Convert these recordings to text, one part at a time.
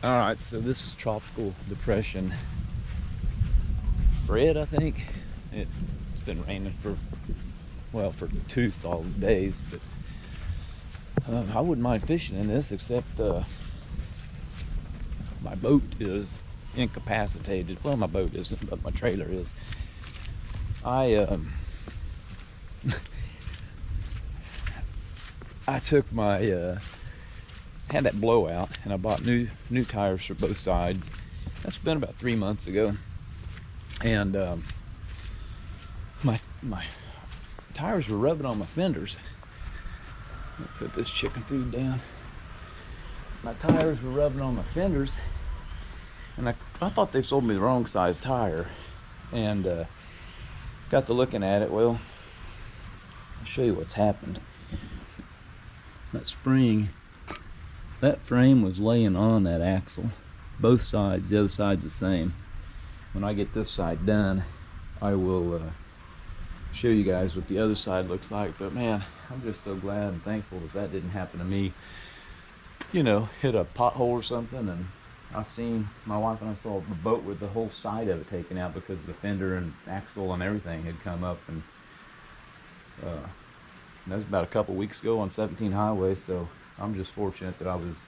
All right, so this is tropical depression Fred, I think. It's been raining for, well, for 2 solid days, but I wouldn't mind fishing in this, except my boat is incapacitated. Well, my boat isn't, but my trailer is. I took my had that blowout, and I bought new tires for both sides. That's been about 3 months ago, and my tires were rubbing on my fenders. Let me put this chicken food down. My tires were rubbing on my fenders, and I thought they sold me the wrong size tire, and got to looking at it. Well, I'll show you what's happened. That spring, that frame was laying on that axle, both sides. The other side's the same. When I get this side done, I will show you guys what the other side looks like. But man, I'm just so glad and thankful that didn't happen to me. You know, hit a pothole or something, and I've seen, my wife and I saw the boat with the whole side of it taken out because the fender and axle and everything had come up. And that was about a couple weeks ago on 17 highway. So I'm just fortunate that I was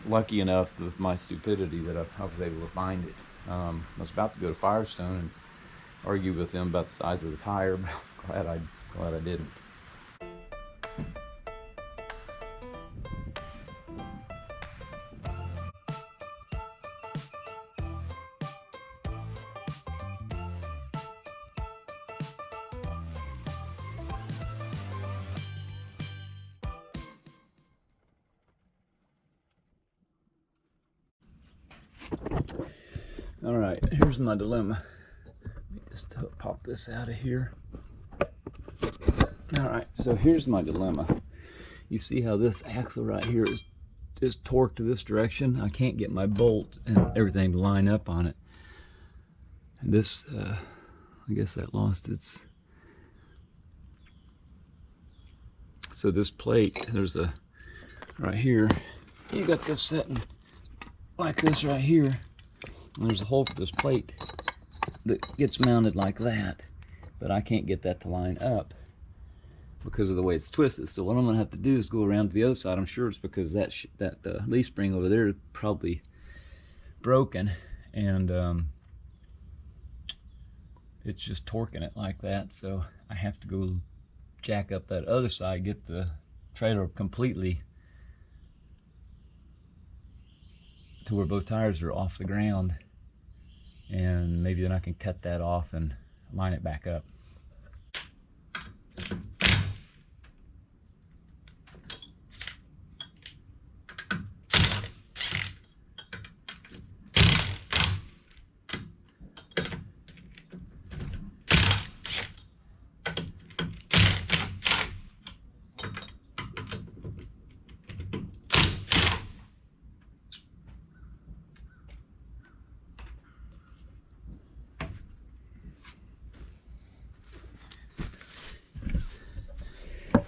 lucky enough with my stupidity that I was able to find it. I was about to go to Firestone and argue with them about the size of the tire, but I'm glad I didn't. All right, here's my dilemma. Let me just pop this out of here. All right, so here's my dilemma. You see how this axle right here is torqued to this direction? I can't get my bolt and everything to line up on it. And this, I guess that lost its... So this plate, there's a, right here, you got this setting like this right here. And there's a hole for this plate that gets mounted like that, but I can't get that to line up because of the way it's twisted. So what I'm gonna have to do is go around to the other side. I'm sure it's because that leaf spring over there is probably broken, and it's just torquing it like that. So I have to go jack up that other side, get the trailer completely to where both tires are off the ground, and maybe then I can cut that off and line it back up.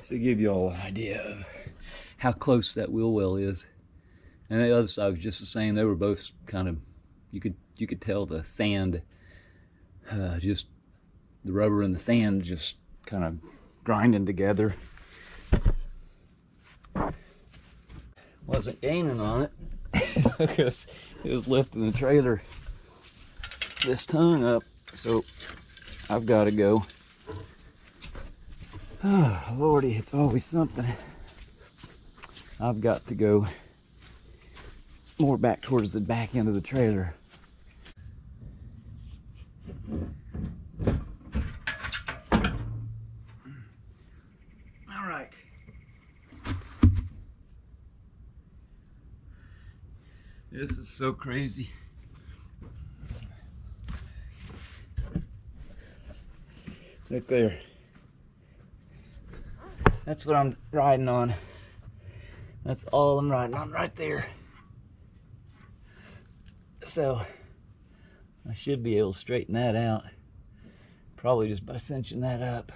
To give you all an idea of how close that wheel well is, and the other side was just the same. They were both kind of, you could tell the sand, just the rubber and the sand just kind of grinding together. Wasn't gaining on it because it was lifting the trailer this ton up, so I've got to go. Oh, Lordy, it's always something. I've got to go more back towards the back end of the trailer. All right. This is so crazy. Right there. That's what I'm riding on. That's all I'm riding on right there. So I should be able to straighten that out, probably just by cinching that up.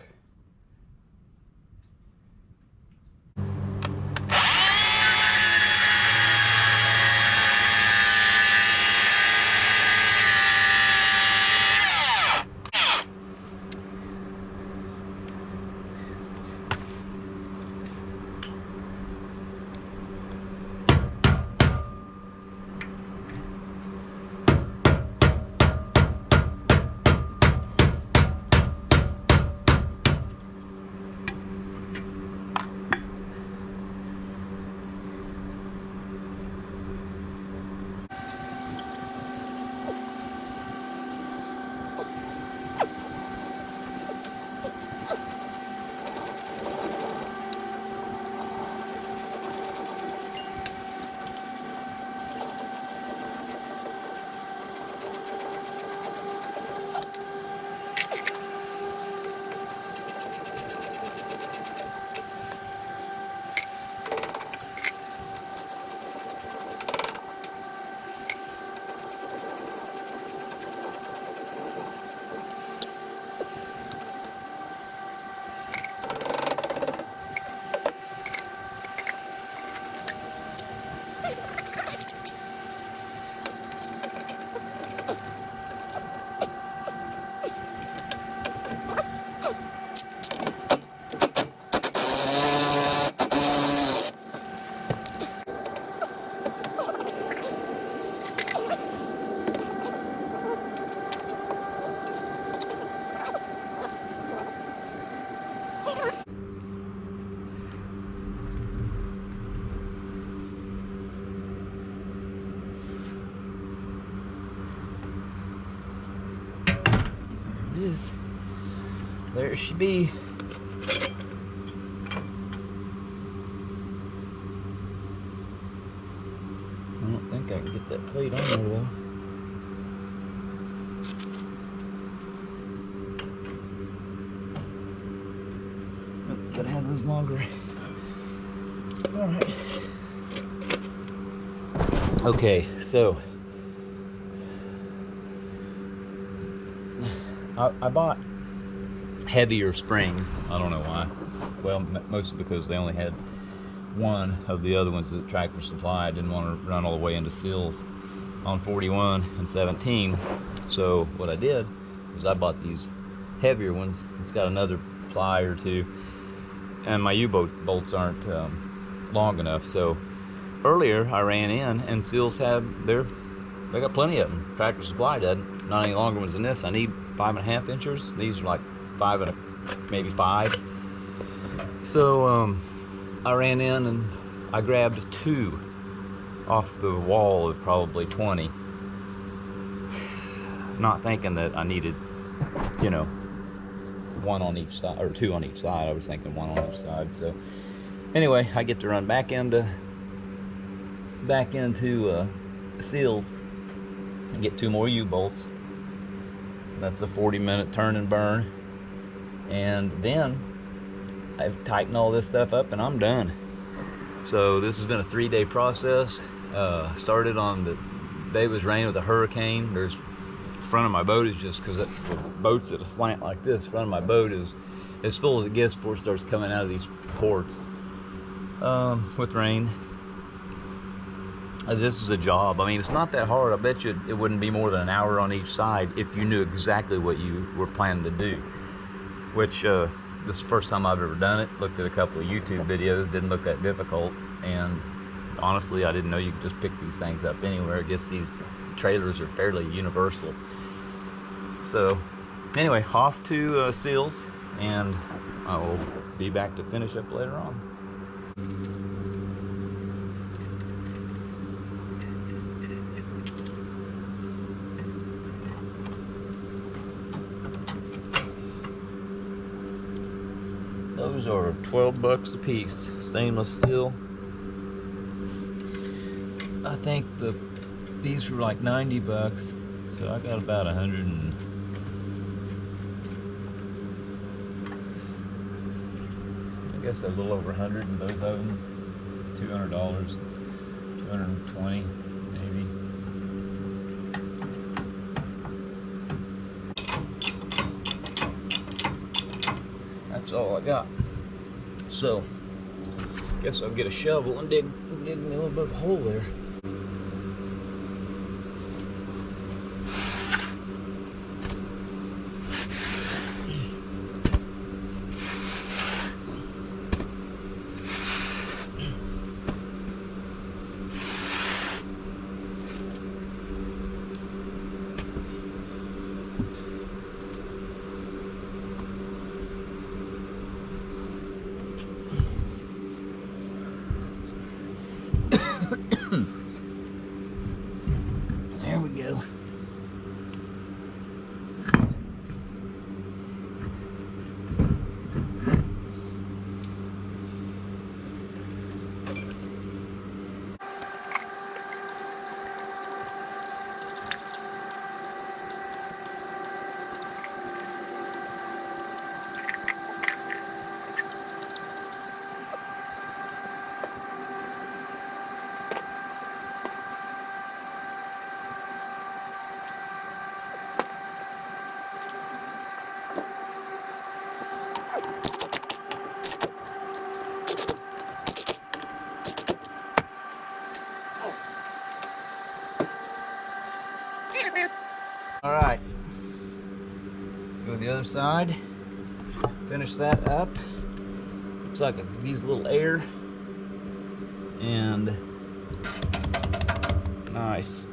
it is. There she be. I don't think I can get that plate on there though. Oh, gotta have those longer. Alright. Okay, so I bought heavier springs. I don't know why. Well, mostly because they only had one of the other ones that Tractor Supply. I didn't want to run all the way into seals on 41 and 17. So what I did was I bought these heavier ones. It's got another ply or two, and my U-boat bolts aren't long enough. So earlier I ran in and seals they got plenty of them. Tractor Supply doesn't. Not any longer ones than this. I need 5.5 inches. These are like 5 and maybe 5. So I ran in and I grabbed 2 off the wall of probably 20, not thinking that I needed, you know, 1 on each side or 2 on each side. I was thinking 1 on each side. So anyway, I get to run back into seals and get 2 more U-bolts. That's a 40-minute turn and burn, and then I've tightened all this stuff up and I'm done. So this has been a 3-day process. Started on the day it was raining with a hurricane. There's front of my boat is just, because the boat's at a slant like this, front of my boat is as full as it gets before it starts coming out of these ports with rain. This is a job. I mean, it's not that hard. I bet you it wouldn't be more than an hour on each side if you knew exactly what you were planning to do. Which, this is the first time I've ever done it. Looked at a couple of YouTube videos, didn't look that difficult. And honestly, I didn't know you could just pick these things up anywhere. I guess these trailers are fairly universal. So, anyway, off to seals, and I will be back to finish up later on. Those are 12 bucks a piece, stainless steel. I think these were like 90 bucks, so I got about 100 and I guess a little over 100 in both of them. $200, 220 maybe. That's all I got. So, guess I'll get a shovel and dig me a little bit of a hole there. There we go. All right, go to the other side, finish that up. Looks like it needs a little air, and nice.